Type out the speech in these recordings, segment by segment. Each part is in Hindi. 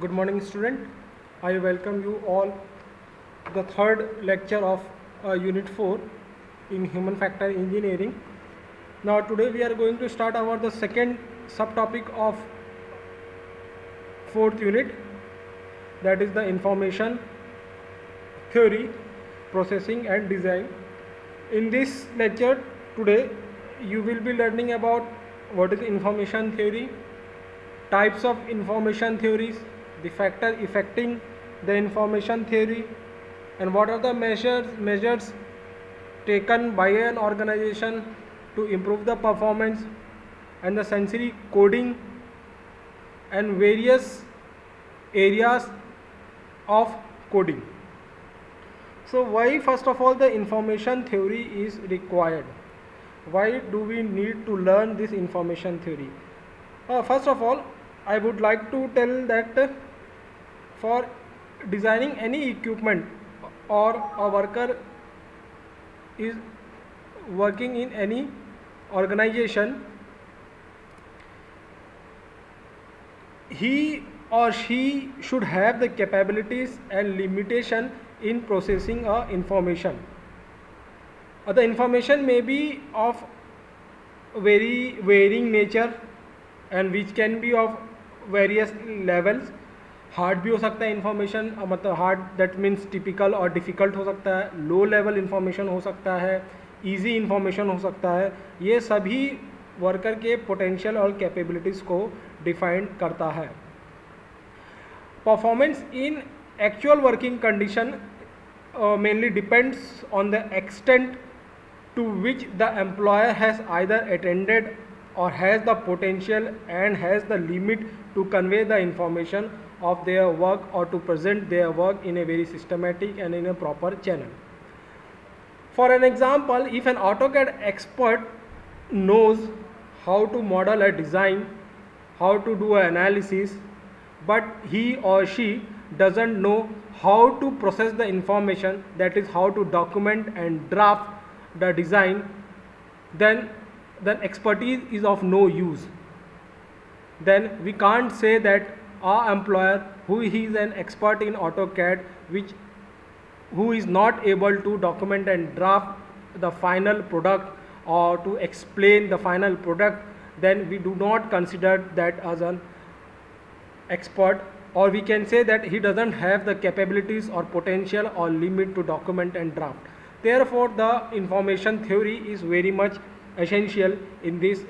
Good morning, student. I welcome you all to the third lecture of Unit 4 in Human Factor Engineering. Now, today we are going to start the second subtopic of fourth unit, that is the information theory, processing and design. In this lecture today, you will be learning about what is information theory, types of information theories, the factor affecting the information theory, and what are the measures taken by an organization to improve the performance, and the sensory coding and various areas of coding. So why first of all the information theory is required? Why do we need to learn this information theory? First of all, I would like to tell that for designing any equipment or a worker is working in any organization, he or she should have the capabilities and limitation in processing information. The information may be of very varying nature and which can be of various levels. Hard भी हो सकता है इन्फॉर्मेशन, मतलब हार्ड दैट मीन्स टिपिकल और डिफ़िकल्ट हो सकता है, लो लेवल इन्फॉर्मेशन हो सकता है, इजी इन्फॉर्मेशन हो सकता है. ये सभी वर्कर के पोटेंशियल और कैपेबिलिटीज़ को डिफाइन करता है. Performance in actual working condition mainly depends on the extent to which the employer has either attended or has the potential and has the limit to convey the information of their work or to present their work in a very systematic and in a proper channel. For an example, if an AutoCAD expert knows how to model a design, how to do an analysis, but he or she doesn't know how to process the information, that is how to document and draft the design, then expertise is of no use. Then we can't say that our employer who is an expert in AutoCAD who is not able to document and draft the final product or to explain the final product, then we do not consider that as an expert, or we can say that he doesn't have the capabilities or potential or limit to document and draft. Therefore, the information theory is very much essential in this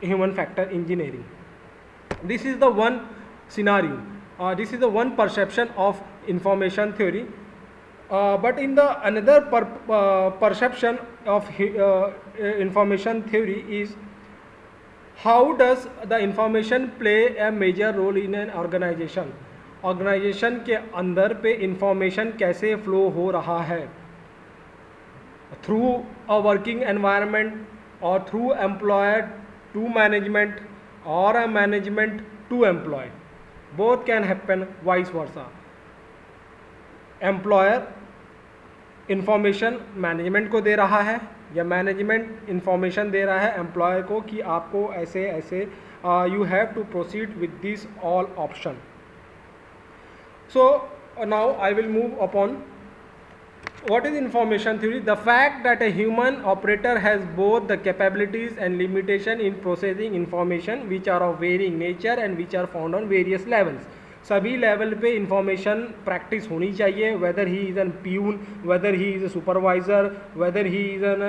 human factor engineering. This is the one scenario. This is the one perception of information theory. But in the another perception of information theory is how does the information play a major role in an organization. Organization के अंदर पे इंफॉर्मेशन कैसे फ्लो हो रहा है, थ्रू अ वर्किंग एनवायरनमेंट और थ्रू एम्प्लॉयर टू मैनेजमेंट और a management to employee. Both can happen, vice versa. Employer information management को दे रहा है या मैनेजमेंट इंफॉर्मेशन दे रहा है एम्प्लॉयर को कि आपको ऐसे ऐसे you have to proceed with this all option. So now I will move upon what is information theory. The fact that a human operator has both the capabilities and limitation in processing information which are of varying nature and which are found on various levels. सभी लेवल पे इंफॉर्मेशन प्रैक्टिस होनी चाहिए, weather he is an peon, weather he is a supervisor, weather he is an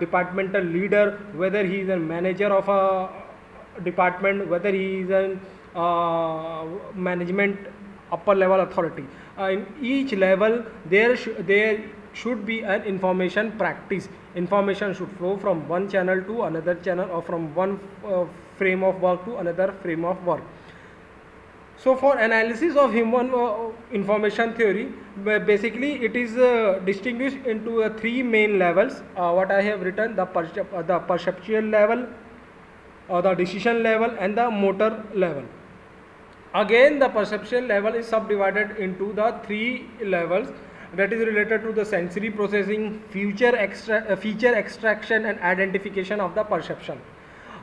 departmental leader, weather he is an manager of a department, weather he is an management upper level authority. In each level there should be an information practice. Information should flow from one channel to another channel or from one frame of work to another frame of work. So for analysis of human information theory, basically it is distinguished into three main levels. What I have written, the perceptual level, the decision level and the motor level. Again, the perceptual level is subdivided into the three levels, that is related to the sensory processing, feature extraction and identification of the perception.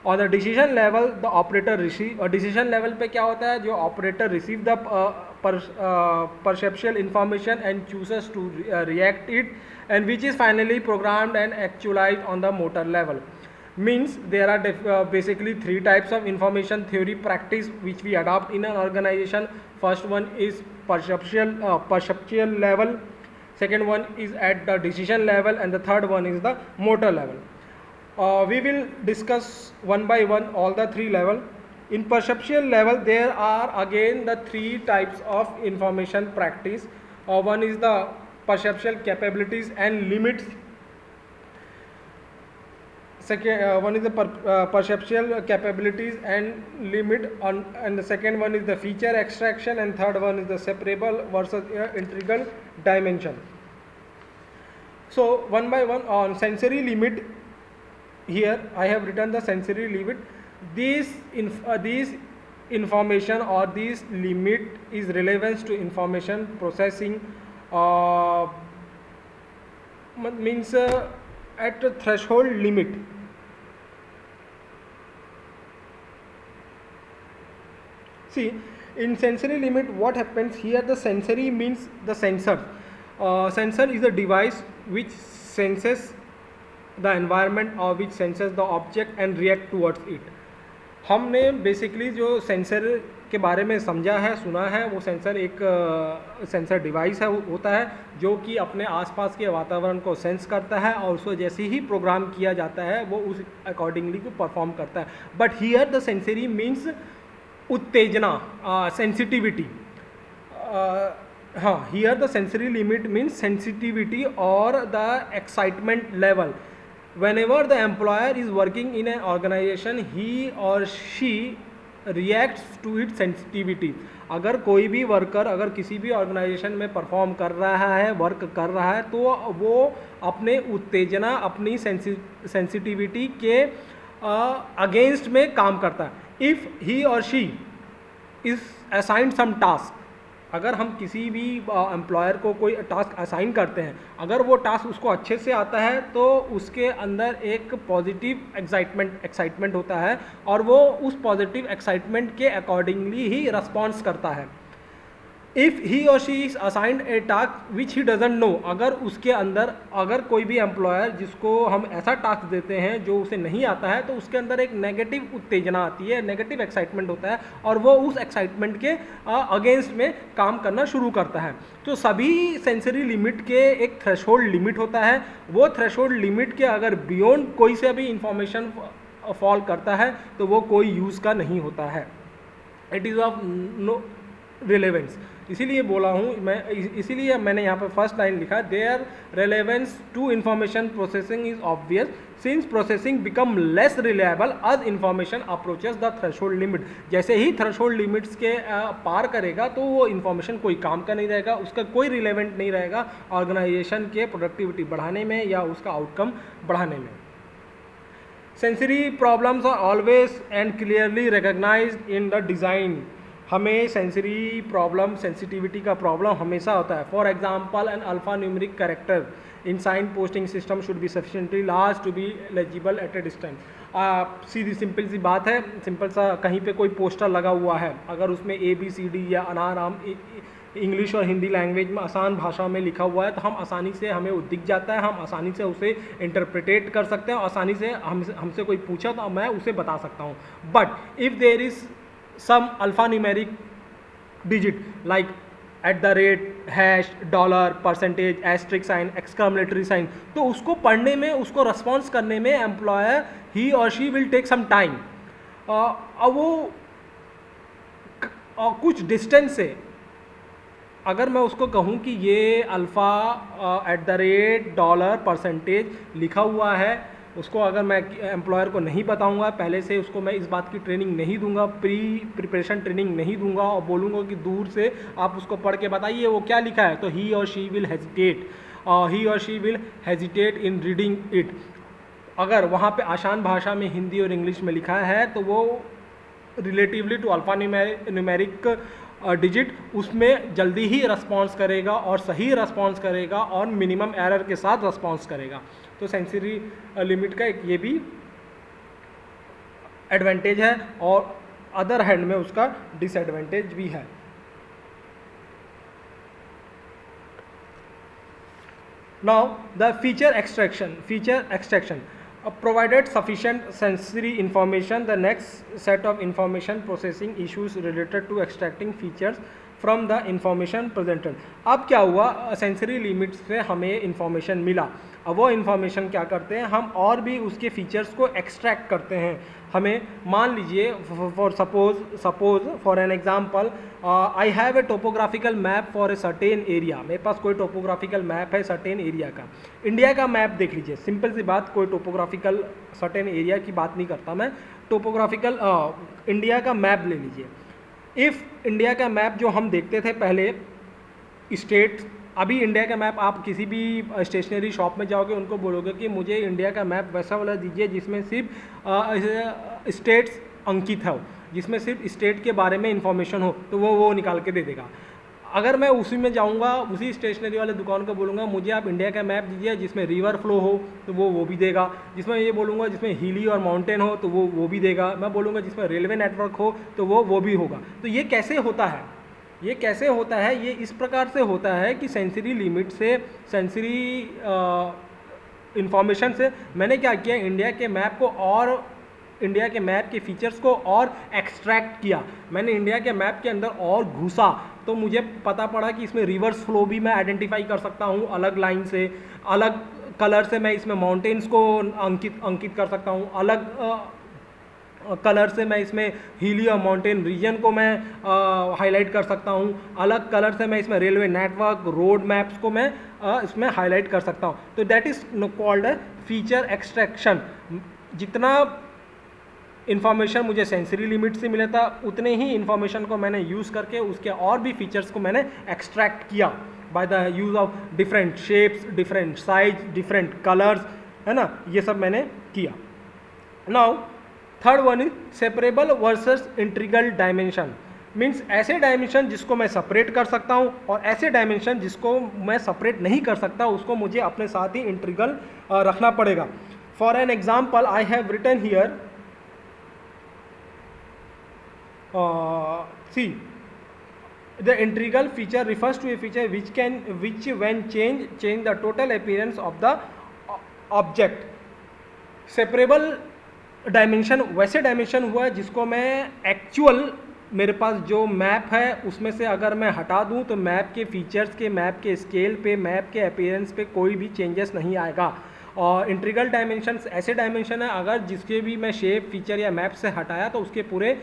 On the decision level, the operator receive decision level पे क्या होता है, जो operator receive the perceptual information and chooses to react it, and which is finally programmed and actualized on the motor level. Means there are basically three types of information theory practice which we adopt in an organization. First one is perceptual level, second one is at the decision level, and the third one is the motor level. We will discuss one by one all the three level. In perceptual level, there are again the three types of information practice. One is the perceptual capabilities and limits. Second one is the perceptual capabilities and limit on, and the second one is the feature extraction, and third one is the separable versus integral dimension. So one by one, on sensory limit, here I have written the sensory limit. These information or this limit is relevance to information processing, means at a threshold limit. See, in sensory limit, what happens here, the sensory means the sensor. Sensor is a device which senses the environment or which senses the object and react towards it. हमने बेसिकली जो सेंसर के बारे में समझा है, सुना है, वो सेंसर एक सेंसर डिवाइस है होता है जो कि अपने आसपास के वातावरण को सेंस करता है और उसको जैसे ही प्रोग्राम किया जाता है वो उस अकॉर्डिंगली को परफॉर्म करता है. But here the sensory means उत्तेजना, सेंसिटिविटी. हाँ, here the sensory limit means sensitivity और the excitement level. Whenever the employer is working in an organization, he or she reacts to its sensitivity. अगर कोई भी वर्कर अगर किसी भी ऑर्गेनाइजेशन में परफॉर्म कर रहा है, वर्क कर रहा है, तो वो अपने उत्तेजना, अपनी सेंसिटिविटी के अगेंस्ट में काम करता है. इफ़ ही और she is assigned some task, अगर हम किसी भी एम्प्लॉयर को कोई टास्क असाइन करते हैं, अगर वो टास्क उसको अच्छे से आता है तो उसके अंदर एक पॉजिटिव एक्साइटमेंट होता है और वो उस पॉजिटिव एक्साइटमेंट के अकॉर्डिंगली ही रिस्पॉन्स करता है. इफ़ ही और she is assigned A task which he doesn't know, अगर उसके अंदर अगर कोई भी एम्प्लॉयर जिसको हम ऐसा टास्क देते हैं जो उसे नहीं आता है, तो उसके अंदर एक नेगेटिव उत्तेजना आती है, नेगेटिव एक्साइटमेंट होता है और वो उस एक्साइटमेंट के अगेंस्ट में काम करना शुरू करता है. तो सभी सेंसरी लिमिट के एक थ्रेशोल्ड लिमिट होता है. वो थ्रेशोल्ड लिमिट के अगर बियॉन्ड कोई से भी इंफॉर्मेशन फॉल करता है तो वो कोई यूज़ का नहीं होता है. It is of no relevance. इसीलिए बोला हूँ मैं, इसीलिए मैंने यहाँ पर फर्स्ट लाइन लिखा, their relevance to information processing is obvious since processing become less reliable as information approaches the threshold limit. जैसे ही थ्रेशोल्ड लिमिट्स के पार करेगा तो वो इंफॉर्मेशन कोई काम का नहीं रहेगा, उसका कोई रिलेवेंट नहीं रहेगा ऑर्गेनाइजेशन के प्रोडक्टिविटी बढ़ाने में या उसका आउटकम बढ़ाने में. Sensory problems are always and clearly recognised in the design. हमें सेंसरी प्रॉब्लम, सेंसिटिविटी का प्रॉब्लम हमेशा होता है. For example, an alpha numeric character in sign posting system should be sufficiently large to be legible at a distance. सीधी सिंपल सी बात है, सिंपल सा कहीं पे कोई पोस्टर लगा हुआ है, अगर उसमें ABCD या अनाराम इंग्लिश और हिंदी लैंग्वेज में आसान भाषा में लिखा हुआ है तो हम आसानी से, हमें वो दिख जाता है, हम आसानी से उसे इंटरप्रिटेट कर सकते हैं, आसानी से हमसे कोई पूछा तो मैं उसे बता सकता हूँ. But if there is some alphanumeric digit like @ hash, dollar, percentage, asterisk sign, exclamatory sign, तो उसको पढ़ने में, उसको रेस्पॉन्स करने में एम्प्लॉयर ही और she will take some time. अब वो कुछ डिस्टेंस से अगर मैं उसको कहूँ कि ये अल्फ़ा @ डॉलर परसेंटेज लिखा हुआ है, उसको अगर मैं एम्प्लॉयर को नहीं बताऊंगा, पहले से उसको मैं इस बात की ट्रेनिंग नहीं दूंगा, प्रिपरेशन ट्रेनिंग नहीं दूंगा और बोलूँगा कि दूर से आप उसको पढ़ के बताइए वो क्या लिखा है, तो ही और she will hesitate in reading it. अगर वहाँ पे आसान भाषा में हिंदी और इंग्लिश में लिखा है तो वो relatively to alpha numeric digit उसमें जल्दी ही रिस्पॉन्स करेगा और सही रिस्पॉन्स करेगा और मिनिमम एरर के साथ रिस्पॉन्स करेगा. तो सेंसरी लिमिट का एक ये भी एडवांटेज है और अदर हैंड में उसका डिसएडवांटेज भी है। Now the feature extraction provided sufficient sensory information. The next set of information processing issues related to extracting features from the information presented. अब क्या हुआ, सेंसरी लिमिट्स से हमें इंफॉर्मेशन मिला, अब वो इन्फॉर्मेशन क्या करते हैं, हम और भी उसके फीचर्स को एक्सट्रैक्ट करते हैं। हमें मान लीजिए suppose for an example I have a topographical map for a certain area, मेरे पास कोई टोपोग्राफिकल मैप है सर्टेन एरिया का। इंडिया का मैप देख लीजिए, सिंपल सी बात, कोई टोपोग्राफिकल सर्टेन एरिया की बात नहीं करता मैं, टोपोग्राफिकल इंडिया का मैप ले लीजिए। इफ़ इंडिया का मैप जो हम देखते थे पहले स्टेट, अभी इंडिया का मैप आप किसी भी स्टेशनरी शॉप में जाओगे उनको बोलोगे कि मुझे इंडिया का मैप वैसा वाला दीजिए जिसमें सिर्फ स्टेट्स अंकित हो, जिसमें सिर्फ स्टेट के बारे में इंफॉर्मेशन हो, तो वो निकाल के दे देगा। अगर मैं उसी में जाऊंगा, उसी स्टेशनरी वाले दुकान को बोलूँगा मुझे आप इंडिया का मैप दीजिए जिसमें रिवर फ्लो हो, तो वो भी देगा। जिसमें ये बोलूँगा जिसमें हिली और माउंटेन हो, तो वो भी देगा। मैं बोलूँगा जिसमें रेलवे नेटवर्क हो, तो वो भी होगा। तो ये कैसे होता है, ये इस प्रकार से होता है कि सेंसरी लिमिट से, सेंसरी इंफॉर्मेशन से मैंने क्या किया, इंडिया के मैप को और इंडिया के मैप के फीचर्स को और एक्सट्रैक्ट किया। मैंने इंडिया के मैप के अंदर और घुसा तो मुझे पता पड़ा कि इसमें रिवर्स फ्लो भी मैं आइडेंटिफाई कर सकता हूँ अलग लाइन से, अलग कलर से मैं इसमें माउंटेन्स को अंकित कर सकता हूँ, अलग कलर से मैं इसमें हिली और माउंटेन रीजन को मैं हाईलाइट कर सकता हूँ, अलग कलर से मैं इसमें रेलवे नेटवर्क, रोड मैप्स को मैं इसमें हाईलाइट कर सकता हूँ। तो that is called feature extraction. जितना इन्फॉर्मेशन मुझे सेंसरी लिमिट से मिला था, उतने ही इन्फॉर्मेशन को मैंने यूज़ करके उसके और भी फीचर्स को मैंने एक्सट्रैक्ट किया by the use of different shapes, different size, different colours, है ना, ये सब मैंने किया। Now third one is separable versus integral dimension. Means ऐसे डायमेंशन जिसको मैं सेपरेट कर सकता हूँ और ऐसे डायमेंशन जिसको मैं सेपरेट नहीं कर सकता, उसको मुझे अपने साथ ही इंटीग्रल रखना पड़ेगा। For an example I have written here, see the integral feature refers to a feature which when change the total appearance of the object। Separable dimension वैसे डायमेंशन हुआ जिसको मैं एक्चुअल मेरे पास जो मैप है उसमें से अगर मैं हटा दूं तो मैप के फीचर्स के, मैप के स्केल पे, मैप के अपीयरेंस पे कोई भी चेंजेस नहीं आएगा। और इंटीग्रल डायमेंशन ऐसे डायमेंशन है अगर जिसके भी मैं शेप, फीचर या मैप से हटाया तो उसके पूरे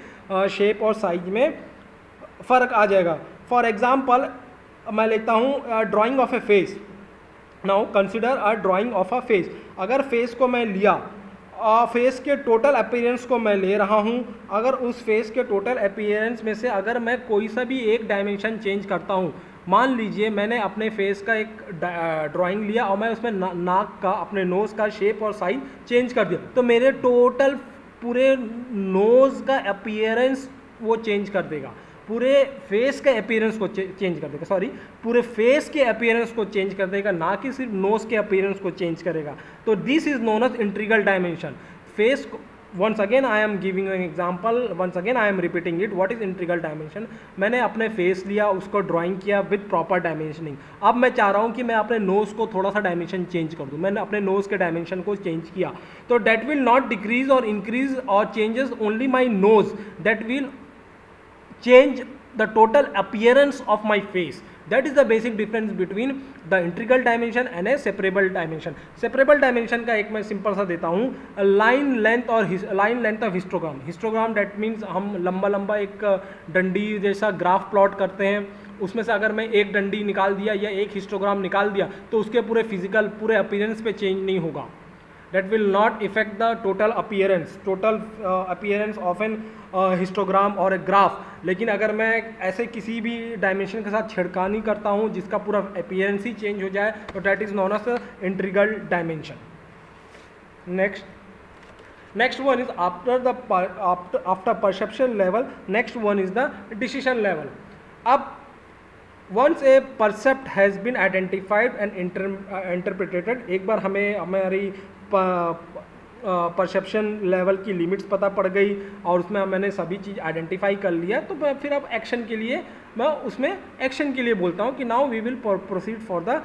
शेप और साइज में फ़र्क आ जाएगा। फॉर एग्जाम्पल मैं लेता हूँ drying of A face. Now consider a drying of a face. अगर फेस को मैं लिया, फेस के टोटल अपीयरेंस को मैं ले रहा हूँ, अगर उस फेस के टोटल अपीयरेंस में से अगर मैं कोई सा भी एक डायमेंशन चेंज करता हूँ, मान लीजिए मैंने अपने फेस का एक ड्राइंग लिया और मैं उसमें नाक का, अपने नोज़ का शेप और साइज चेंज कर दिया, तो मेरे टोटल पूरे नोज़ का अपीयरेंस वो चेंज कर देगा, पूरे फेस के अपीयरेंस को चेंज कर देगा, पूरे फेस के अपीयरेंस को चेंज कर देगा, ना कि सिर्फ नोज़ के अपीयरेंस को चेंज करेगा। तो this is known as integral dimension. Face once again I am giving an example, once again I am repeating it, what is integral dimension। मैंने अपने फेस लिया, उसको ड्राइंग किया विद प्रॉपर डायमेंशनिंग। अब मैं चाह रहा हूँ कि मैं अपने नोज़ को थोड़ा सा डायमेंशन चेंज कर दूँ, मैंने अपने नोज़ के डायमेंशन को चेंज किया, तो डेट विल नॉट डिक्रीज और इंक्रीज और changes only my nose, that will change the total appearance of my face। that is the basic difference between the integral dimension and a separable dimension। separable dimension का एक मैं सिंपल सा देता हूँ, लाइन लेंथ और line length of histogram. Histogram that means हम लंबा लंबा एक डंडी जैसा ग्राफ प्लॉट करते हैं, उसमें से अगर मैं एक डंडी निकाल दिया या एक हिस्टोग्राम निकाल दिया तो उसके पूरे फिजिकल, पूरे अपीयरेंस पे चेंज नहीं होगा। that will not affect the total appearance of an histogram or a graph। लेकिन अगर मैं ऐसे किसी भी डायमेंशन के साथ छिड़कानी करता हूँ जिसका पूरा अपीयरेंस ही चेंज हो जाए, तो that is known as integral dimension. next one is after perception level, next one is the decision level। अब once a percept has been identified and interpreted, एक बार हमें हमारी परसेप्शन लेवल की लिमिट्स पता पड़ गई और उसमें मैंने सभी चीज़ आइडेंटिफाई कर लिया, तो मैं फिर अब एक्शन के लिए मैं उसमें एक्शन के लिए बोलता हूँ कि now we will proceed for the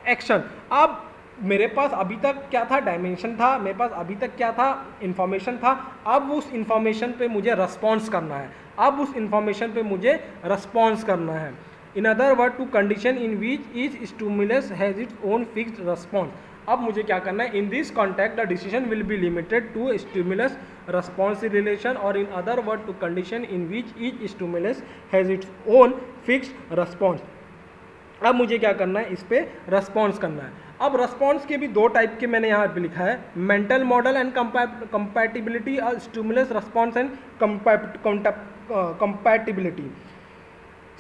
action. अब मेरे पास अभी तक क्या था, डायमेंशन था, मेरे पास अभी तक क्या था, इंफॉर्मेशन था। अब उस इंफॉर्मेशन पे मुझे रिस्पॉन्स करना है, अब उस इंफॉर्मेशन पे मुझे रिस्पॉन्स करना है। In other word, to condition in which each stimulus has its own fixed response. अब मुझे क्या करना है, in this context the decision will be limited to stimulus response relation, or in other word to condition in which each stimulus has its own fixed response। अब मुझे क्या करना है, इस पे रेस्पॉन्स करना है। अब रेस्पॉन्स के भी दो टाइप के मैंने यहाँ पे लिखा है, मेंटल मॉडल एंड कंपैटिबिलिटी और stimulus response and compatibility.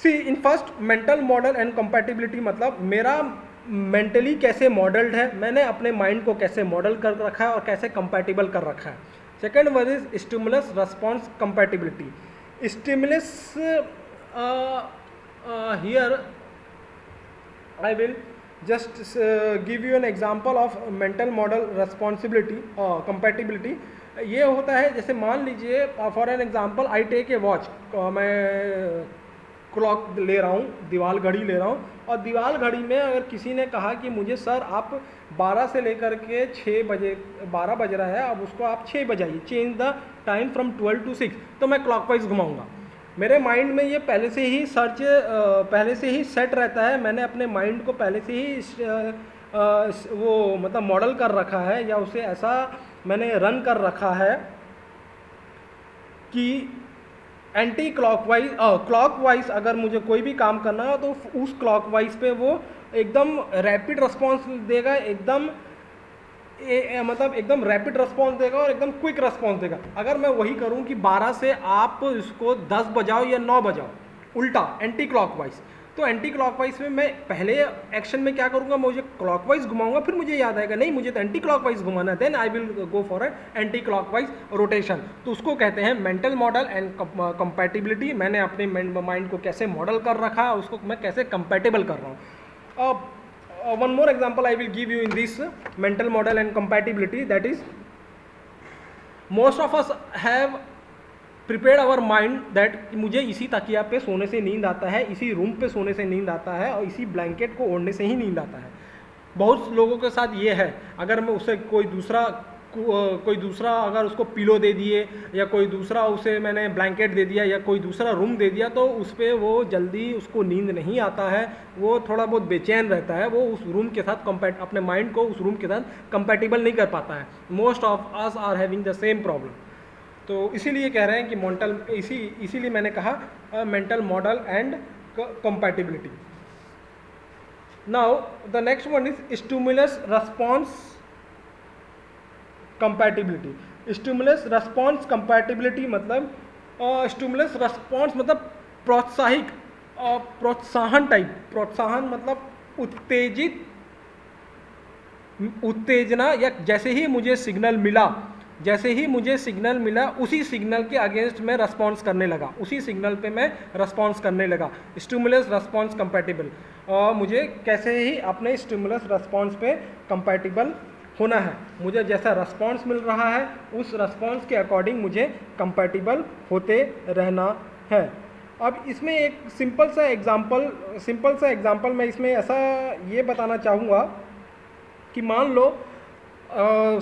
See in first mental model and compatibility मतलब मेरा मेंटली कैसे मॉडल्ड है, मैंने अपने माइंड को कैसे मॉडल कर रखा है और कैसे कंपैटिबल कर रखा है। Second word is stimulus response compatibility. Stimulus here I will just give you an example of mental model responsibility compatibility। ये होता है जैसे मान लीजिए for an example I take a watch, मैं क्लॉक ले रहा हूँ, दीवाल घड़ी ले रहा हूँ, और दीवाल घड़ी में अगर किसी ने कहा कि मुझे सर आप 12 से लेकर के 6 बजे, 12 बज रहा है, अब उसको आप 6 बजाइए, change the time from 12 to 6, तो मैं क्लॉकवाइज घुमाऊंगा। मेरे माइंड में ये पहले से ही पहले से ही सेट रहता है, मैंने अपने माइंड को पहले से ही वो मतलब मॉडल कर रखा है, या उसे ऐसा मैंने रन कर रखा है कि एंटी क्लॉकवाइज अगर मुझे कोई भी काम करना हो तो उस क्लॉकवाइज पे वो एकदम रैपिड रिस्पॉन्स देगा, एकदम मतलब एकदम रैपिड रिस्पॉन्स देगा और एकदम क्विक रिस्पॉन्स देगा। अगर मैं वही करूं कि 12 से आप इसको 10 बजाओ या 9 बजाओ, उल्टा एंटी क्लॉकवाइज, तो एंटी क्लॉकवाइज में मैं पहले एक्शन में क्या करूंगा, मुझे क्लॉकवाइज घुमाऊंगा, फिर मुझे याद आएगा नहीं मुझे तो एंटी क्लॉकवाइज घुमाना है, then I will go for anti clockwise rotation. तो उसको कहते हैं मेंटल मॉडल एंड कंपैटिबिलिटी। मैंने अपने माइंड को कैसे मॉडल कर रखा है, उसको मैं कैसे कंपैटिबल कर रहा हूँ। One more example I will give you in this mental model and compatibility, that is most of us have prepared our mind that मुझे इसी तकिया पे सोने से नींद आता है, इसी रूम पे सोने से नींद आता है और इसी ब्लैंकेट को ओढ़ने से ही नींद आता है। बहुत लोगों के साथ ये है, अगर मैं उसे कोई दूसरा अगर उसको पिलो दे दिए या कोई दूसरा उसे मैंने ब्लैंकेट दे दिया या कोई दूसरा रूम दे दिया, तो उस पर वो जल्दी उसको नींद नहीं आता है, वो थोड़ा बहुत बेचैन रहता है, वो उस रूम के साथ अपने माइंड को उस रूम के साथ कंपैटिबल नहीं कर पाता है। Most of us are having the same problem. तो इसीलिए कह रहे हैं कि इसीलिए मैंने कहा mental model and compatibility. Now the next one is stimulus response compatibility. Stimulus response compatibility मतलब स्टिमुलस रेस्पॉन्स मतलब प्रोत्साहन टाइप। प्रोत्साहन मतलब उत्तेजना, या जैसे ही मुझे सिग्नल मिला उसी सिग्नल के अगेंस्ट मैं रेस्पॉन्स करने लगा, उसी सिग्नल पे मैं रेस्पॉन्स करने लगा। स्टिमुलस रेस्पॉन्स कंपैटिबल, मुझे कैसे ही अपने स्टिमुलस रेस्पॉन्स पे कंपैटिबल होना है, मुझे जैसा रेस्पॉन्स मिल रहा है उस रेस्पॉन्स के अकॉर्डिंग मुझे कंपैटिबल होते रहना है। अब इसमें एक सिंपल सा एग्जांपल मैं इसमें ऐसा ये बताना चाहूँगा कि मान लो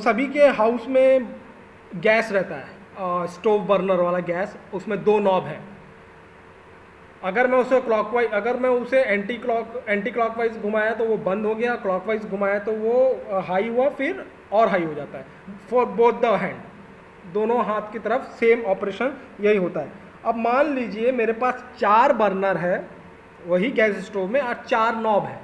सभी के हाउस में गैस रहता है, स्टोव बर्नर वाला गैस, उसमें 2 नॉब है। अगर मैं उसे एंटी क्लॉकवाइज घुमाया तो वो बंद हो गया, क्लॉकवाइज घुमाया तो वो हाई हुआ, फिर और हाई हो जाता है। फॉर बोथ द हैंड, दोनों हाथ की तरफ सेम ऑपरेशन यही होता है। अब मान लीजिए मेरे पास 4 बर्नर है वही गैस स्टोव में और 4 नॉब है,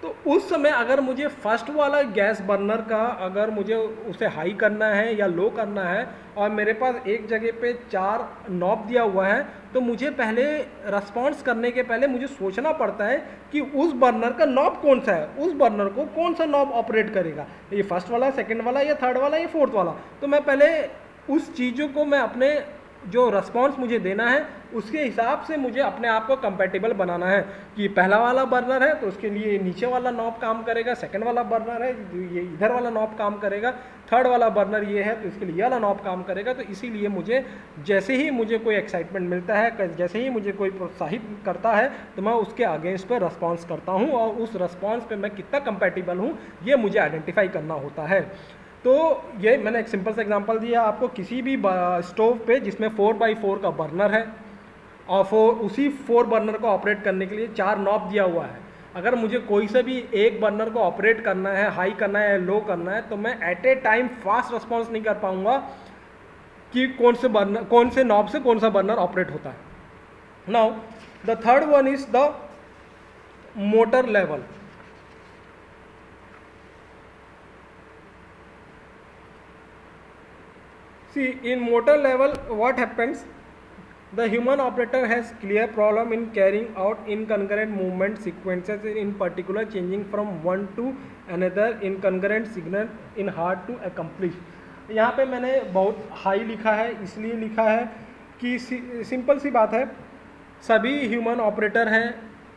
तो उस समय अगर मुझे फर्स्ट वाला गैस बर्नर का अगर मुझे उसे हाई करना है या लो करना है और मेरे पास एक जगह पे 4 नॉब दिया हुआ है, तो मुझे पहले रेस्पॉन्स करने के पहले मुझे सोचना पड़ता है कि उस बर्नर का नॉब कौन सा है, उस बर्नर को कौन सा नॉब ऑपरेट करेगा, ये फर्स्ट वाला, सेकंड वाला या थर्ड वाला या फोर्थ वाला। तो मैं पहले उस चीज़ों को मैं अपने जो रेस्पॉन्स मुझे देना है उसके हिसाब से मुझे अपने आप को कंपैटिबल बनाना है कि पहला वाला बर्नर है तो उसके लिए नीचे वाला नॉब काम करेगा, सेकंड वाला बर्नर है ये इधर वाला नॉब काम करेगा, थर्ड वाला बर्नर ये है तो इसके लिए ये वाला नॉब काम करेगा। तो इसीलिए मुझे जैसे ही मुझे कोई एक्साइटमेंट मिलता है, जैसे ही मुझे कोई प्रोत्साहित करता है तो मैं उसके अगेंस्ट पे रिस्पॉन्स करता हूँ और उस रिस्पॉन्स पे मैं कितना कंपैटिबल हूँ ये मुझे आइडेंटिफाई करना होता है। तो ये मैंने एक सिंपल सा एग्जांपल दिया आपको, किसी भी स्टोव पे जिसमें 4x4 का बर्नर है और उसी 4 बर्नर को ऑपरेट करने के लिए 4 नॉब दिया हुआ है। अगर मुझे कोई से भी एक बर्नर को ऑपरेट करना है, हाई करना है, लो करना है, तो मैं at a time fast response नहीं कर पाऊंगा कि कौन से नॉब से कौन सा बर्नर ऑपरेट होता है। Now the third one is the motor level. See, in motor level, what happens? The human operator has clear problem in carrying out inconcurrent movement sequences, in particular changing from one to another in concurrent signal in hard to accomplish। यहाँ पे मैंने बहुत हाई लिखा है, इसलिए लिखा है कि सिंपल सी बात है, सभी ह्यूमन ऑपरेटर हैं,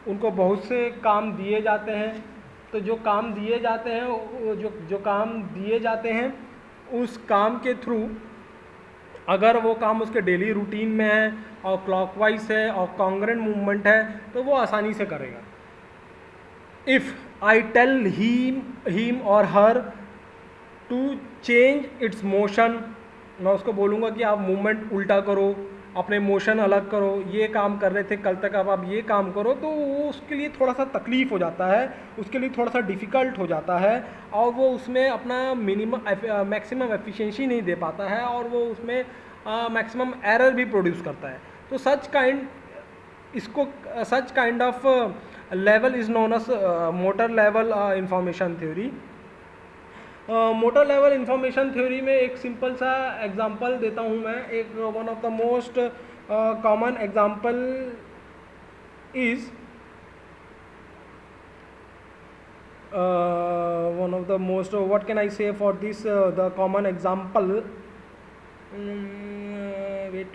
उनको बहुत से काम दिए जाते हैं। तो जो काम दिए जाते हैं, जो काम दिए जाते हैं उस काम के थ्रू अगर वो काम उसके डेली रूटीन में है और क्लॉकवाइज है और कॉन्ग्रेंट मूवमेंट है तो वो आसानी से करेगा। इफ़ आई टेल हिम और her to change its motion, मैं उसको बोलूँगा कि आप मूवमेंट उल्टा करो, अपने मोशन अलग करो, ये काम कर रहे थे कल तक अब आप ये काम करो, तो वो उसके लिए थोड़ा सा तकलीफ़ हो जाता है, उसके लिए थोड़ा सा डिफ़िकल्ट हो जाता है और वो उसमें अपना मैक्सिमम एफिशिएंसी नहीं दे पाता है और वो उसमें मैक्सिमम एरर भी प्रोड्यूस करता है। तो such kind of level is known as motor level information theory. Motor level information theory में एक सिंपल सा एग्जांपल देता हूँ मैं। एक one of the most common example is one of the most what can I say for this the common example wait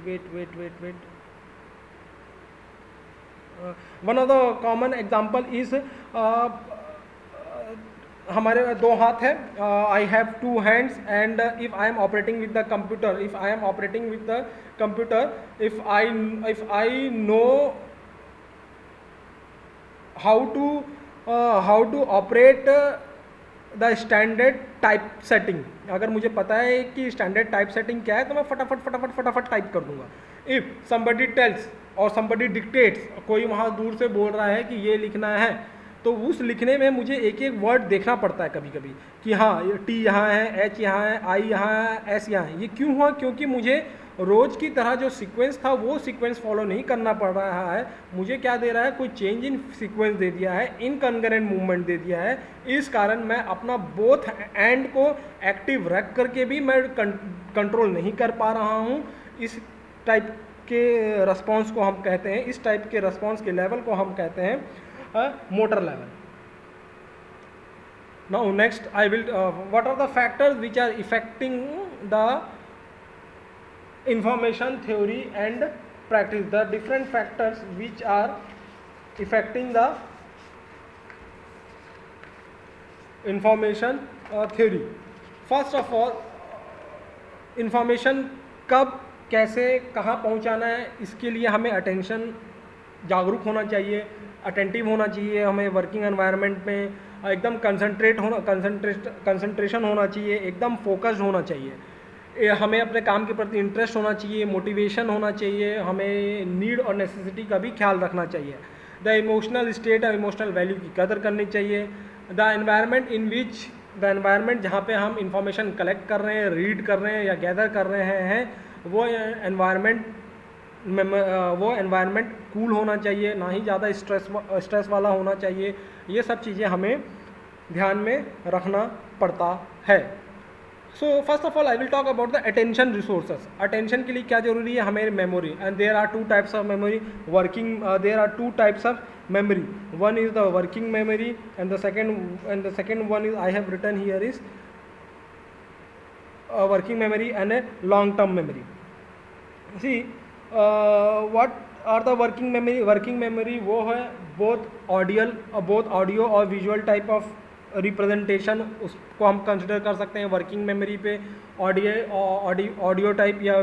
one of the common example is हमारे दो हाथ है, I have two hands and if I am operating with the computer, if I know how to operate the standard type setting, अगर मुझे पता है कि स्टैंडर्ड टाइप सेटिंग क्या है तो मैं फटाफट टाइप कर दूंगा। इफ समबडी टेल्स और समबडी डिक्टेट्स, कोई वहाँ दूर से बोल रहा है कि ये लिखना है, तो उस लिखने में मुझे एक एक वर्ड देखना पड़ता है कभी कभी कि हाँ टी यहाँ है, एच यहाँ है, आई यहाँ है, एस यहाँ है। ये क्यों हुआ? क्योंकि मुझे रोज़ की तरह जो सीक्वेंस था वो सीक्वेंस फॉलो नहीं करना पड़ रहा है, मुझे क्या दे रहा है, कोई चेंज इन सीक्वेंस दे दिया है, इनकंकरेंट मूवमेंट दे दिया है। इस कारण मैं अपना बोथ एंड को एक्टिव रख करके भी मैं कंट्रोल नहीं कर पा रहा हूँ। इस टाइप के रिस्पॉन्स को हम कहते हैं, इस टाइप के रिस्पॉन्स के लेवल को हम कहते हैं motor level. Now next I will what are the factors which are affecting the information theory and practice, the different factors which are affecting the information theory. First of all, information कब कैसे कहाँ पहुँचाना है, इसके लिए हमें अटेंशन जागरूक होना चाहिए, अटेंटिव होना चाहिए, हमें वर्किंग एनवायरनमेंट में एकदम कंसंट्रेशन होना चाहिए, एकदम फोकस्ड होना चाहिए, हमें अपने काम के प्रति इंटरेस्ट होना चाहिए, मोटिवेशन होना चाहिए, हमें नीड और नेसेसिटी का भी ख्याल रखना चाहिए। द इमोशनल स्टेट और इमोशनल वैल्यू की कदर करनी चाहिए। द एनवायरनमेंट जहाँ पे हम इंफॉर्मेशन कलेक्ट कर रहे हैं, रीड कर रहे हैं या गैदर कर रहे हैं, वो एनवायरनमेंट कूल होना चाहिए, ना ही ज़्यादा स्ट्रेस वाला होना चाहिए। ये सब चीज़ें हमें ध्यान में रखना पड़ता है। So first of all I will talk about the attention resources. Attention के लिए क्या जरूरी है? हमें memory, and there are two types of memory there are two types of memory. One is the working memory and the second one is I have written here is a working memory and a long term memory. See what और द वर्किंग मेमोरी वो है बोथ ऑडियो और विजुअल टाइप ऑफ रिप्रेजेंटेशन, उसको हम कंसिडर कर सकते हैं वर्किंग मेमोरी पे। ऑडियो टाइप या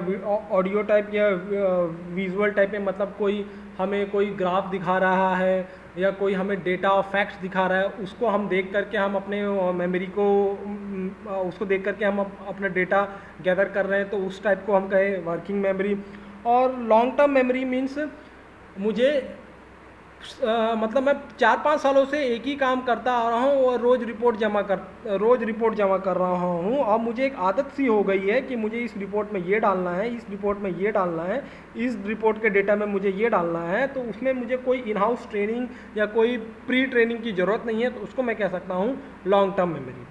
विजुअल टाइप में, मतलब कोई हमें कोई ग्राफ दिखा रहा है या कोई हमें डेटा और फैक्ट्स दिखा रहा है, उसको हम देख करके हम अपने मेमोरी को उसको देख करके हम अपना डेटा गैदर कर रहे हैं, तो उस टाइप को हम कहें वर्किंग मेमोरी। और लॉन्ग टर्म मेमोरी मीन्स मुझे मतलब मैं 4-5 सालों से एक ही काम करता आ रहा हूँ और रोज़ रिपोर्ट जमा कर रहा हूँ, और मुझे एक आदत सी हो गई है कि मुझे इस रिपोर्ट में ये डालना है, इस रिपोर्ट में ये डालना है, इस रिपोर्ट के डेटा में मुझे ये डालना है, तो उसमें मुझे कोई इन हाउस ट्रेनिंग या कोई प्री ट्रेनिंग की ज़रूरत नहीं है, तो उसको मैं कह सकता हूँ long term memory.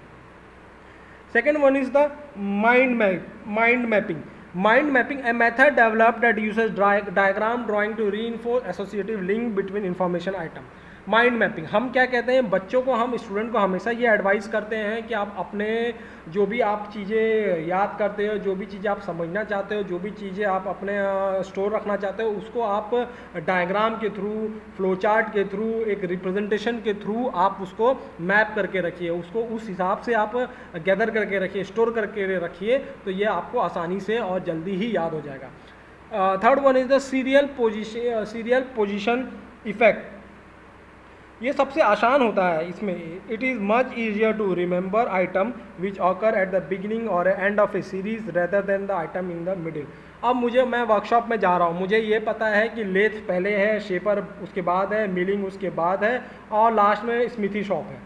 Second one is the mind mapping. Mind mapping, a method developed that uses diagram drawing to reinforce associative link between information item. Mind mapping हम क्या कहते हैं, बच्चों को, हम स्टूडेंट को हमेशा ये एडवाइस करते हैं कि आप अपने जो भी आप चीज़ें याद करते हो, जो भी चीज़ें आप समझना चाहते हो, जो भी चीज़ें आप अपने स्टोर रखना चाहते हो, उसको आप डायग्राम के थ्रू, फ्लो चार्ट के थ्रू, एक रिप्रेजेंटेशन के थ्रू आप उसको मैप करके रखिए, उसको उस हिसाब से आप गैदर करके रखिए, स्टोर करके रखिए, तो ये आपको आसानी से और जल्दी ही याद हो जाएगा. Third one is the serial position effect. ये सबसे आसान होता है इसमें. It is much easier to remember item which occur at the beginning और end of a series rather than the item in the middle. अब मैं वर्कशॉप में जा रहा हूँ, मुझे ये पता है कि लेथ पहले है, शेपर उसके बाद है, मिलिंग उसके बाद है, और लास्ट में स्मिथी शॉप है.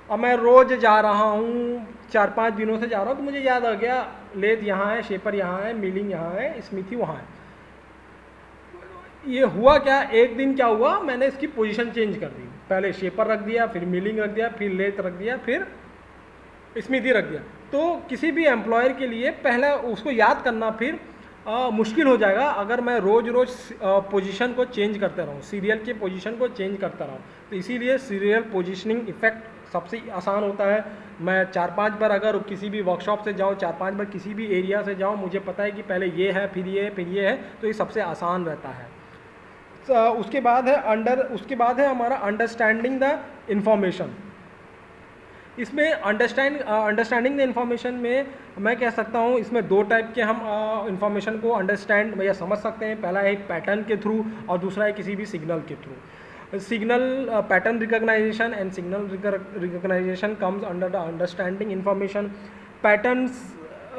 अब मैं रोज़ जा रहा हूँ, 4-5 दिनों से जा रहा हूँ, तो मुझे याद आ गया लेथ यहाँ है, शेपर यहाँ है, मिलिंग यहाँ है, स्मिथी वहाँ है. ये हुआ क्या, एक दिन क्या हुआ, मैंने इसकी पोजीशन चेंज कर दी. पहले शेपर रख दिया, फिर मिलिंग रख दिया, फिर लेथ रख दिया, फिर स्मिथी रख दिया. तो किसी भी एम्प्लॉयर के लिए पहले उसको याद करना फिर मुश्किल हो जाएगा अगर मैं रोज़ पोजीशन को चेंज करते रहूँ, सीरियल के पोजीशन को चेंज करता रहूँ. तो इसीलिए सीरियल पोजीशनिंग इफेक्ट सबसे आसान होता है. मैं 4-5 बार अगर किसी भी वर्कशॉप से जाऊँ, 4-5 बार किसी भी एरिया से जाऊँ, मुझे पता है कि पहले ये है, फिर ये है, तो ये सबसे आसान रहता है. उसके बाद है हमारा अंडरस्टैंडिंग द इंफॉर्मेशन. इसमें अंडरस्टैंडिंग द इंफॉर्मेशन में मैं कह सकता हूँ, इसमें 2 टाइप के हम इंफॉर्मेशन को अंडरस्टैंड या समझ सकते हैं. पहला है पैटर्न के थ्रू और दूसरा है किसी भी सिग्नल के through. Signal pattern recognization and signal recognization comes under the understanding information. Patterns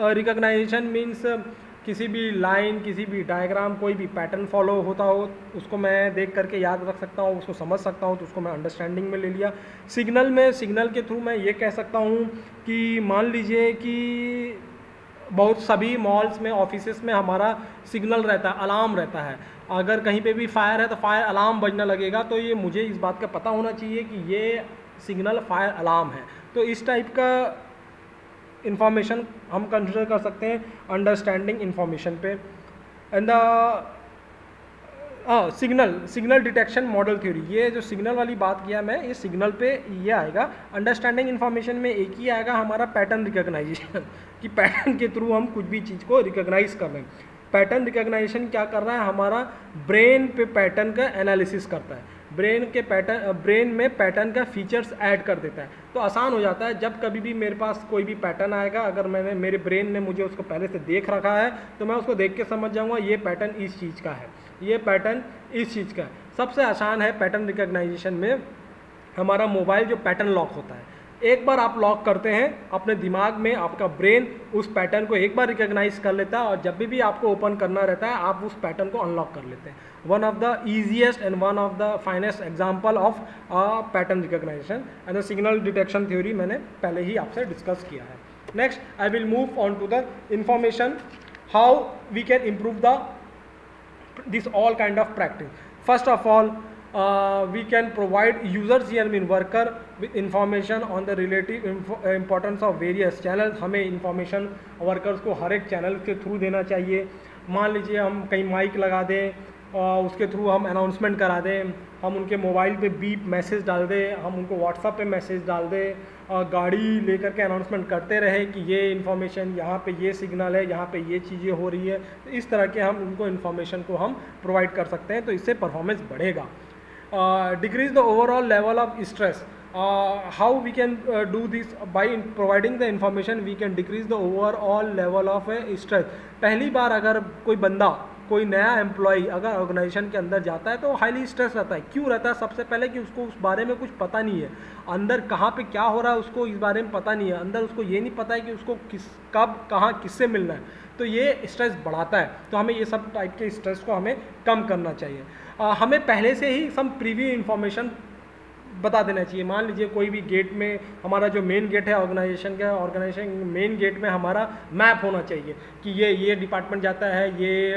recognization means किसी भी लाइन, किसी भी डायग्राम, कोई भी पैटर्न फॉलो होता हो, उसको मैं देख करके याद रख सकता हूँ, उसको समझ सकता हूँ, तो उसको मैं अंडरस्टैंडिंग में ले लिया. सिग्नल के थ्रू मैं ये कह सकता हूँ कि मान लीजिए कि बहुत सभी मॉल्स में, ऑफिसेस में हमारा सिग्नल रहता है, अलार्म रहता है. अगर कहीं पे भी फायर है तो फायर अलार्म बजना लगेगा, तो ये मुझे इस बात का पता होना चाहिए कि ये सिग्नल फायर अलार्म है. तो इस टाइप का इंफॉर्मेशन हम कंसिडर कर सकते हैं अंडरस्टैंडिंग इंफॉर्मेशन पे. And signal detection model theory, ये जो सिग्नल वाली बात किया मैं, ये सिग्नल पे ये आएगा. अंडरस्टैंडिंग इंफॉर्मेशन में एक ही आएगा हमारा पैटर्न रिकॉग्नाइजेशन, कि पैटर्न के थ्रू हम कुछ भी चीज़ को रिकॉग्नाइज कर रहे हैं. पैटर्न रिकॉग्नाइजेशन क्या कर रहा है, हमारा ब्रेन पे पैटर्न का एनालिसिस करता है, ब्रेन में पैटर्न का फीचर्स ऐड कर देता है. तो आसान हो जाता है. जब कभी भी मेरे पास कोई भी पैटर्न आएगा, अगर मेरे ब्रेन ने मुझे उसको पहले से देख रखा है, तो मैं उसको देख के समझ जाऊंगा ये पैटर्न इस चीज़ का है, ये पैटर्न इस चीज़ का है. सबसे आसान है पैटर्न रिकॉग्नाइजेशन में हमारा मोबाइल जो पैटर्न लॉक होता है. एक बार आप लॉक करते हैं, अपने दिमाग में आपका ब्रेन उस पैटर्न को एक बार रिकॉग्नाइज कर लेता है, और जब भी आपको ओपन करना रहता है आप उस पैटर्न को अनलॉक कर लेते हैं. One of the easiest and one of the finest example of pattern recognization. And the signal detection theory मैंने पहले ही आपसे डिस्कस किया है. Next I will move on to the information, how we can improve this all kind of practice. First of all, we can provide users here, mean worker, with information on the relative importance of various channels. हमें information workers को हर एक चैनल के थ्रू देना चाहिए. मान लीजिए हम कहीं माइक लगा दें, उसके थ्रू हम अनाउंसमेंट करा दें, हम उनके मोबाइल पे बीप मैसेज डाल दें, हम उनको व्हाट्सएप पे मैसेज डाल दें, गाड़ी लेकर के अनाउंसमेंट करते रहे कि ये इन्फॉर्मेशन, यहाँ पे ये सिग्नल है, यहाँ पे ये चीज़ें हो रही है। तो इस तरह के हम उनको इन्फॉर्मेशन को हम प्रोवाइड कर सकते हैं, तो इससे परफॉर्मेंस बढ़ेगा। Decrease the overall level of stress. How we can do this? By providing the information we can decrease the overall level of stress. पहली बार अगर कोई बंदा, कोई नया एम्प्लॉई अगर ऑर्गेनाइजेशन के अंदर जाता है तो हाईली स्ट्रेस रहता है। क्यों रहता है? सबसे पहले कि उसको उस बारे में कुछ पता नहीं है, अंदर कहाँ पे क्या हो रहा है उसको इस बारे में पता नहीं है, अंदर उसको ये नहीं पता है कि उसको किस, कब, कहाँ, किससे मिलना है। तो ये स्ट्रेस बढ़ाता है। तो हमें ये सब टाइप के स्ट्रेस को हमें कम करना चाहिए। हमें पहले से ही सम प्रीव्यू इन्फॉर्मेशन बता देना चाहिए। मान लीजिए कोई भी गेट में, हमारा जो मेन गेट है ऑर्गेनाइजेशन का, ऑर्गेनाइजेशन मेन गेट में हमारा मैप होना चाहिए कि ये डिपार्टमेंट जाता है, ये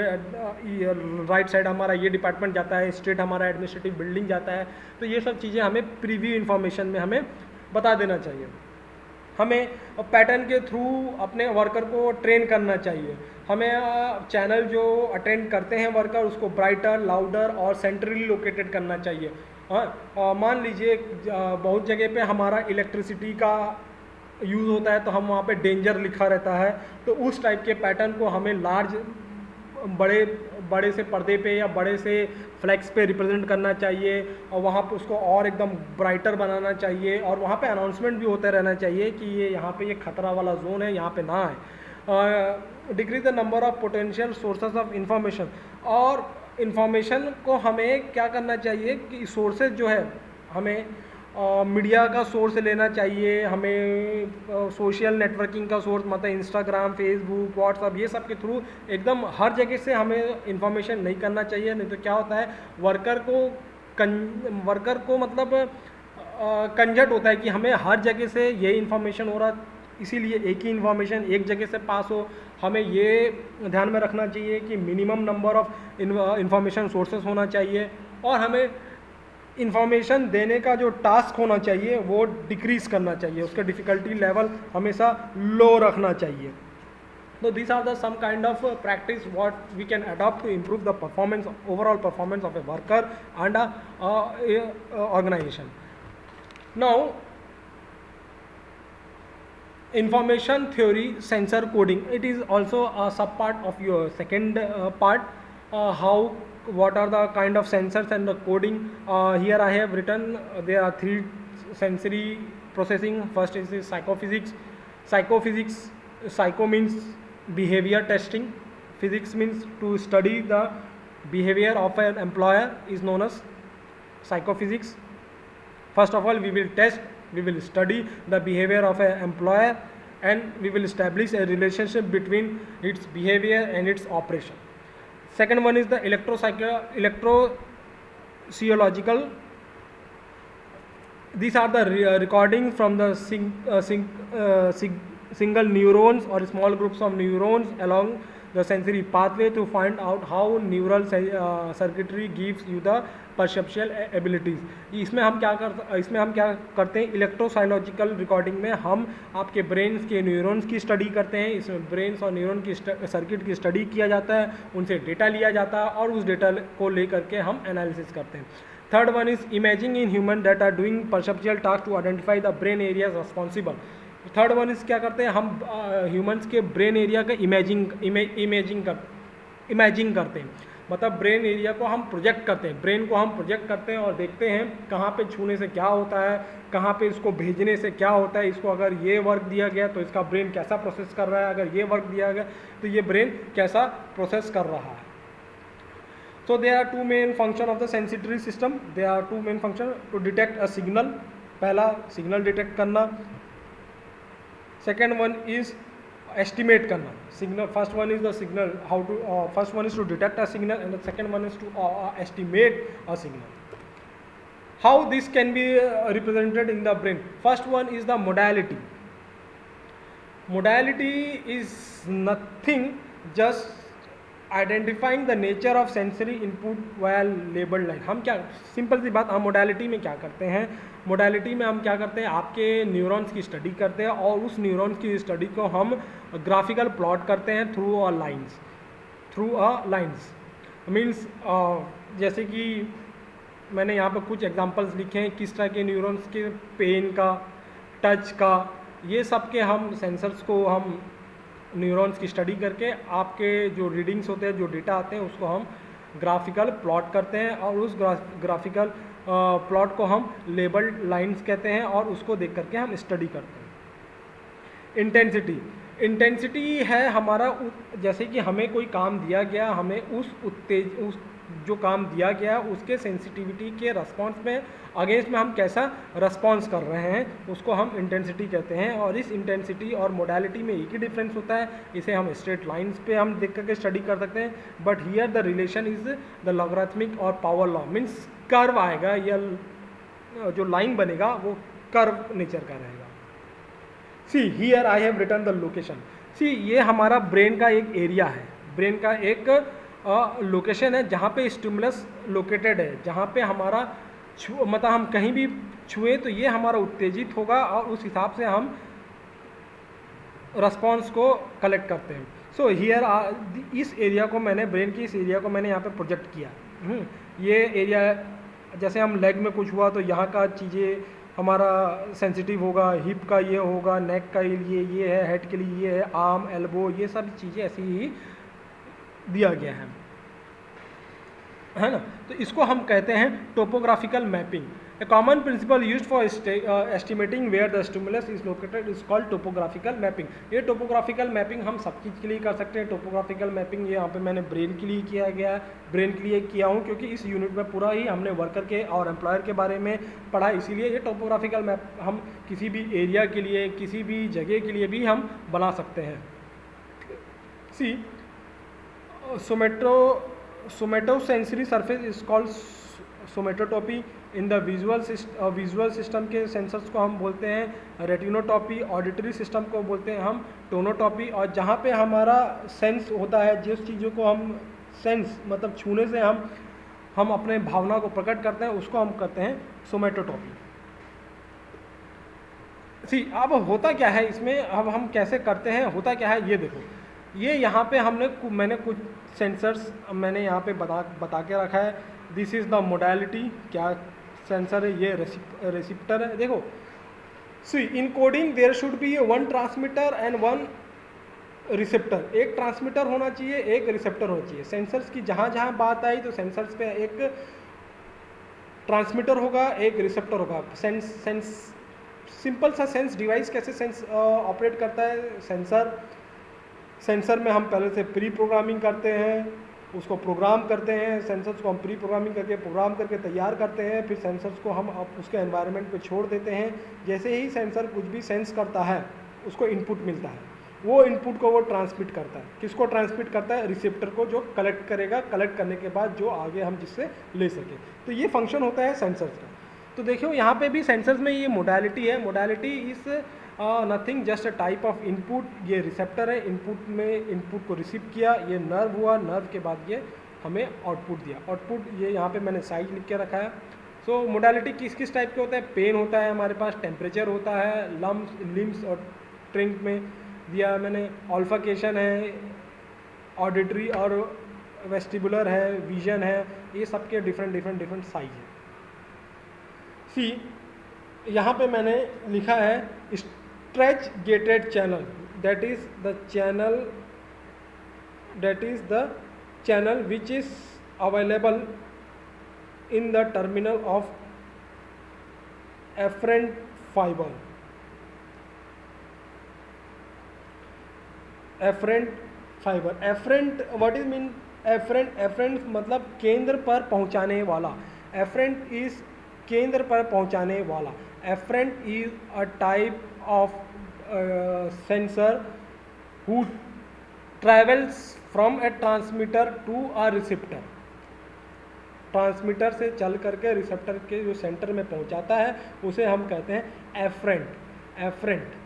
राइट साइड हमारा ये डिपार्टमेंट जाता है, स्ट्रेट हमारा एडमिनिस्ट्रेटिव बिल्डिंग जाता है। तो ये सब चीज़ें हमें प्रीव्यू इन्फॉर्मेशन में हमें बता देना चाहिए। हमें पैटर्न के थ्रू अपने वर्कर को ट्रेन करना चाहिए। हमें चैनल जो अटेंड करते हैं वर्कर उसको ब्राइटर, लाउडर और सेंट्रली लोकेटेड करना चाहिए। मान लीजिए बहुत जगह पे हमारा इलेक्ट्रिसिटी का यूज़ होता है तो हम वहाँ पे डेंजर लिखा रहता है, तो उस टाइप के पैटर्न को हमें लार्ज बड़े से पर्दे पे या बड़े से फ्लैक्स पे रिप्रेजेंट करना चाहिए, और वहाँ पे उसको और एकदम ब्राइटर बनाना चाहिए, और वहाँ पे अनाउंसमेंट भी होते रहना चाहिए कि ये यहाँ पे ये खतरा वाला जोन है, यहाँ पे ना है। Decrease the number of potential sources of information. और इंफॉर्मेशन को हमें क्या करना चाहिए कि सोर्सेज जो है हमें मीडिया का सोर्स लेना चाहिए, हमें सोशल नेटवर्किंग का सोर्स मतलब इंस्टाग्राम, फेसबुक, व्हाट्सअप, ये सब के थ्रू एकदम हर जगह से हमें इंफॉर्मेशन नहीं करना चाहिए। नहीं तो क्या होता है, वर्कर को मतलब कंजट होता है कि हमें हर जगह से ये इन्फॉर्मेशन हो रहा, इसीलिए एक ही इन्फॉर्मेशन एक जगह से पास हो। हमें ये ध्यान में रखना चाहिए कि minimum number of information sources होना चाहिए, और हमें इन्फॉर्मेशन देने का जो टास्क होना चाहिए वो डिक्रीज़ करना चाहिए, उसका डिफ़िकल्टी लेवल हमेशा लो रखना चाहिए। तो this are the some kind of practice what we can adopt to improve the performance, overall performance of a worker and organization. Now information theory, sensor coding, it is also a sub part of your second part. What are the kind of sensors and the coding? Here I have written there are 3 sensory processing. First is psychophysics. Psycho means behavior testing, physics means to study the behavior of an employer is known as psychophysics. First of all we will study the behavior of an employer, and we will establish a relationship between its behavior and its operation. Second one is the electrosociological. These are the recordings from the single neurons or small groups of neurons along the sensory pathway to find out how neural circuitry gives you the perceptual abilities. इसमें हम क्या करते हैं, इलेक्ट्रोसाइकोलॉजिकल रिकॉर्डिंग में हम आपके ब्रेन्स के न्यूरॉन्स की स्टडी करते हैं। इसमें ब्रेन्स और न्यूरॉन की सर्किट की स्टडी किया जाता है, उनसे डेटा लिया जाता है और उस डेटा को लेकर के हम एनालिसिस करते हैं। Third one is imaging in human that are doing perceptual task to identify the brain areas responsible. Third one is क्या करते हैं, हम ह्यूमंस के ब्रेन एरिया का इमेजिंग करते हैं, मतलब ब्रेन एरिया को हम प्रोजेक्ट करते हैं, ब्रेन को हम प्रोजेक्ट करते हैं और देखते हैं कहाँ पे छूने से क्या होता है, कहाँ पे इसको भेजने से क्या होता है, इसको अगर ये वर्क दिया गया तो इसका ब्रेन कैसा प्रोसेस कर रहा है, अगर ये वर्क दिया गया तो ये ब्रेन कैसा प्रोसेस कर रहा है। So there are 2 main function of the sensory system. There are 2 main function to detect a signal. पहला सिग्नल डिटेक्ट करना, सेकेंड वन इज estimate करना. Signal, first one is the signal, first one is to detect a signal and the second one is to estimate a signal. How this can be represented in the brain? First one is the modality. Modality is nothing, just identifying the nature of sensory input via labelled line. हम क्या, सिंपल सी बात, हम मोडालिटी में क्या करते हैं, मोडालिटी में हम क्या करते हैं, आपके न्यूरॉन्स की स्टडी करते हैं और उस न्यूरॉन्स की स्टडी को हम ग्राफिकल प्लॉट करते हैं थ्रू अ लाइंस. मीन्स जैसे कि मैंने यहाँ पर कुछ एग्जांपल्स लिखे हैं किस तरह के न्यूरॉन्स के पेन का, टच का, ये सब के हम सेंसर्स को हम न्यूरॉन्स की स्टडी करके आपके जो रीडिंग्स होते हैं, जो डेटा आते हैं, उसको हम ग्राफिकल प्लॉट करते हैं और उस ग्राफिकल प्लॉट को हम लेबल्ड लाइंस कहते हैं और उसको देख करके हम स्टडी करते हैं। इंटेंसिटी है हमारा जैसे कि हमें कोई काम दिया गया, हमें उस जो काम दिया गया उसके सेंसिटिविटी के रिस्पॉन्स में अगेंस्ट में हम कैसा रिस्पॉन्स कर रहे हैं, उसको हम इंटेंसिटी कहते हैं। और इस इंटेंसिटी और मोडालिटी में एक ही डिफरेंस होता है, इसे हम स्ट्रेट लाइंस पे हम देख करके स्टडी कर सकते हैं, but here the relation is the logarithmic और पावर लॉ, मीन्स कर्व आएगा या जो लाइन बनेगा वो कर्व नेचर का रहेगा। See here I have written the location. See ये हमारा ब्रेन का एक एरिया है, ब्रेन का एक लोकेशन है जहाँ पे स्टिमुलस लोकेटेड है, जहाँ पे हमारा मतलब हम कहीं भी छुए तो ये हमारा उत्तेजित होगा और उस हिसाब से हम रिस्पॉन्स को कलेक्ट करते हैं। सो हियर इस एरिया को मैंने, ब्रेन की इस एरिया को मैंने यहाँ पे प्रोजेक्ट किया। ये एरिया जैसे हम लेग में कुछ हुआ तो यहाँ का चीज़ें हमारा सेंसिटिव होगा, हिप का ये होगा, नेक का लिए ये है, हेड के लिए ये है, आर्म, एल्बो, ये सब चीज़ें ऐसी ही दिया गया है ना। तो इसको हम कहते हैं topographical mapping. A common principle used for estimating where the stimulus is located is called topographical mapping. ये टोपोग्राफिकल मैपिंग हम सब चीज़ के लिए कर सकते हैं। टोपोग्राफिकल मैपिंग ये यहाँ पे मैंने ब्रेन के लिए किया गया है, ब्रेन के लिए किया हूँ क्योंकि इस यूनिट में पूरा ही हमने वर्कर के और एम्प्लॉयर के बारे में पढ़ा, इसीलिए ये टोपोग्राफिकल मैप हम किसी भी एरिया के लिए, किसी भी जगह के लिए भी हम बना सकते हैं। See somatosensory surface is called somatotopy. In the visual system के सेंसर्स को हम बोलते हैं रेटिनोटॉपी, ऑडिटरी सिस्टम को बोलते हैं हम टोनोटॉपी, और जहाँ पे हमारा सेंस होता है, जिस चीज़ों को हम सेंस मतलब छूने से हम अपने भावना को प्रकट करते हैं, उसको हम कहते हैं सोमेटोटॉपी। सी अब होता क्या है इसमें, अब हम कैसे करते हैं, होता क्या है ये देखो, ये यहाँ पे मैंने कुछ सेंसर्स मैंने यहाँ पे बता के रखा है। दिस इज़ द मोडालिटी, क्या सेंसर है, ये रेसिप्टर है। देखो see in coding there should be one transmitter and one receptor, एक ट्रांसमीटर होना चाहिए, एक रिसेप्टर होना चाहिए। सेंसर्स की जहाँ जहाँ बात आई तो सेंसर्स पे एक ट्रांसमीटर होगा, एक रिसेप्टर होगा। सिंपल सा सेंस डिवाइस कैसे सेंस ऑपरेट करता है, सेंसर में हम पहले से प्री प्रोग्रामिंग करते हैं, उसको प्रोग्राम करते हैं, सेंसर्स को हम प्री प्रोग्रामिंग करके प्रोग्राम करके तैयार करते हैं, फिर सेंसर्स को हम उसके एनवायरनमेंट पे छोड़ देते हैं। जैसे ही सेंसर कुछ भी सेंस करता है उसको इनपुट मिलता है, वो इनपुट को वो ट्रांसमिट करता है। किसको ट्रांसमिट करता है? रिसेप्टर को, जो कलेक्ट करेगा, कलेक्ट करने के बाद जो आगे हम जिससे ले सकें। तो ये फंक्शन होता है सेंसर्स का। तो देखियो यहाँ पे भी सेंसर्स में ये मोडालिटी है, modality is nothing just a type of input. ये रिसेप्टर है, इनपुट में इनपुट को रिसीव किया, ये नर्व हुआ, नर्व के बाद ये हमें आउटपुट दिया। आउटपुट ये यहाँ पे मैंने साइज लिख के रखा है। सो मोडालिटी किस किस टाइप के होता है? पेन होता है हमारे पास, टेम्परेचर होता है, लिम्स और ट्रिंक में दिया मैंने, ऑल्फाकेशन है, ऑडिटरी और वेस्टिबुलर है, विजन है, ये सब के डिफरेंट साइज है। सी यहाँ पे मैंने लिखा है stretch gated channel, that is the channel which is available in the terminal of afferent fibre. Afferent what is mean? Afferent मतलब केंद्र पर पहुंचाने वाला। एफरेंट इज केंद्र पर पहुंचाने वाला। Afferent is a type of sensor who travels from a transmitter to a receptor. Transmitter से चल करके रिसेप्टर के जो सेंटर में पहुंचाता है उसे हम कहते हैं efferent.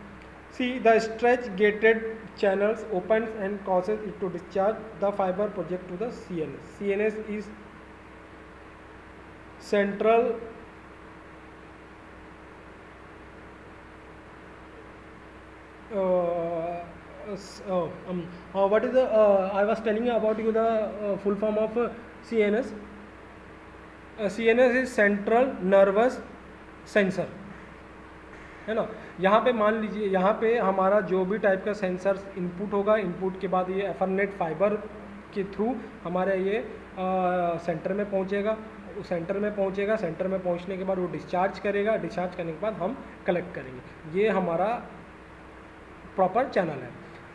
See the stretch gated channels opens and causes it to discharge the fiber project to the CNS. CNS is central what is the I was telling you about you the full form of CNS. CNS is central nervous sensor, है ना। यहाँ पे मान लीजिए, यहाँ पे हमारा जो भी टाइप का सेंसर इनपुट होगा, इनपुट के बाद ये एथरनेट फाइबर के थ्रू हमारे ये सेंटर में पहुँचेगा, सेंटर में पहुँचेगा, सेंटर में पहुँचने के बाद वो डिस्चार्ज करेगा, डिस्चार्ज करने के बाद हम कलेक्ट करेंगे। ये हमारा प्रॉपर चैनल है।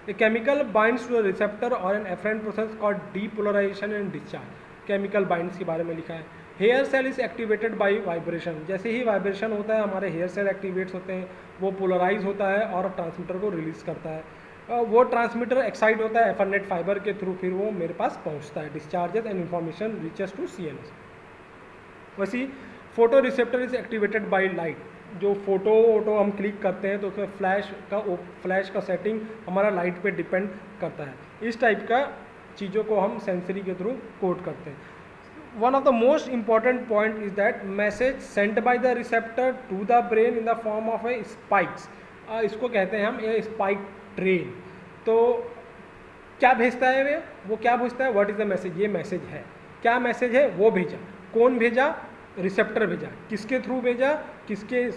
A chemical binds to the receptor और an afferent process called depolarisation and discharge. Chemical binds के बारे में लिखा है। Hair cell is activated by vibration, जैसे ही वाइब्रेशन होता है हमारे हेयर सेल एक्टिवेट्स होते हैं, वो पोलराइज होता है और ट्रांसमीटर को रिलीज करता है। वो ट्रांसमीटर एक्साइट होता है एथरनेट फाइबर के थ्रू, फिर वो मेरे पास पहुंचता है, discharges and information reaches to CNS। वैसे photo receptor is activated by light, जो फोटो हम क्लिक करते हैं तो उसमें फ्लैश का सेटिंग हमारा लाइट पे डिपेंड करता है। इस टाइप का चीज़ों को हम सेंसरी के थ्रू कोड करते हैं। One of the most important point is that message sent by the receptor to the brain in the form of a spikes, इसको कहते हैं हम ये स्पाइक ट्रेन। तो क्या भेजता है वो क्या भेजता है, व्हाट इज़ द मैसेज, ये मैसेज है, क्या मैसेज है, वो भेजा, कौन भेजा, रिसेप्टर भेजा, किसके थ्रू भेजा, किसके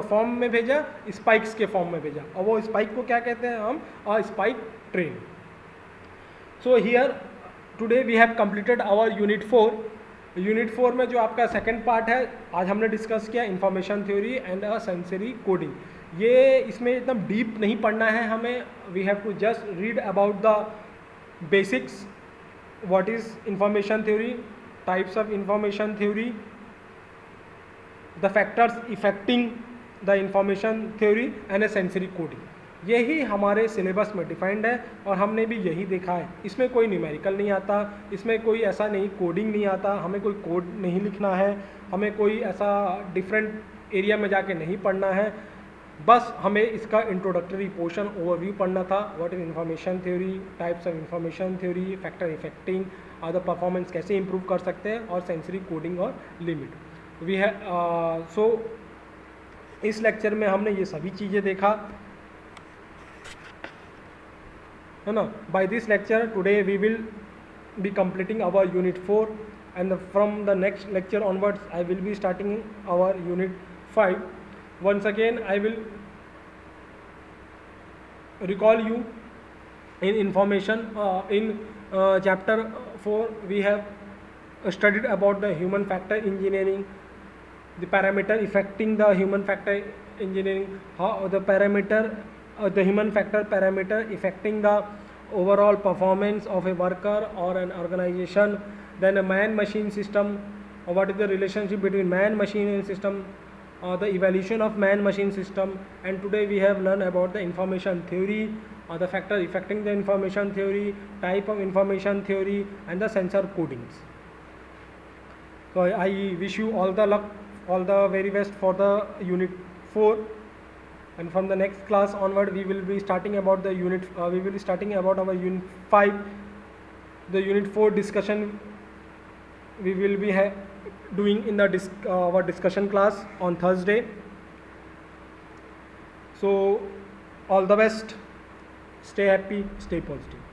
फॉर्म में भेजा, स्पाइक्स के फॉर्म में भेजा, और वो स्पाइक को क्या कहते हैं हम, spike train. So here today we have completed our unit 4। Unit 4 में जो आपका सेकंड पार्ट है, आज हमने डिस्कस किया information theory and sensory coding. ये इसमें एकदम डीप नहीं पढ़ना है हमें, we have to just read about the basics, what is information theory, types of information theory, the factors affecting the information theory and a sensory coding. यही हमारे सिलेबस में डिफाइंड है और हमने भी यही देखा है। इसमें कोई न्यूमेरिकल नहीं आता, इसमें कोई ऐसा नहीं कोडिंग नहीं आता, हमें कोई कोड नहीं लिखना है, हमें कोई ऐसा डिफरेंट एरिया में जाके नहीं पढ़ना है, बस हमें इसका इंट्रोडक्टरी पोर्शन ओवरव्यू पढ़ना था। What is information theory, types of information theory, factor affecting, other performance कैसे इंप्रूव कर सकते हैं, और सेंसरी कोडिंग और लिमिट। वी है सो इस लेक्चर में हमने ये सभी चीज़ें देखा, है ना। By this lecture today we will be completing our unit 4 and from the next lecture onwards I will be starting our unit 5. Once again I will recall you in information in chapter 4 we have studied about the human factor engineering, the parameter affecting the human factor engineering, how the parameter the human factor parameter affecting the overall performance of a worker or an organization, then a man machine system, what is the relationship between man machine and system, the evaluation of man machine system, and today we have learned about the information theory, the factor affecting the information theory, type of information theory, and the sensor codings. So I wish you all the luck, all the very best for the unit 4. And from the next class onward we will be starting about the unit we will be starting about our unit 5. The unit 4 discussion we will be doing in the our discussion class on Thursday. So all the best, stay happy, stay positive.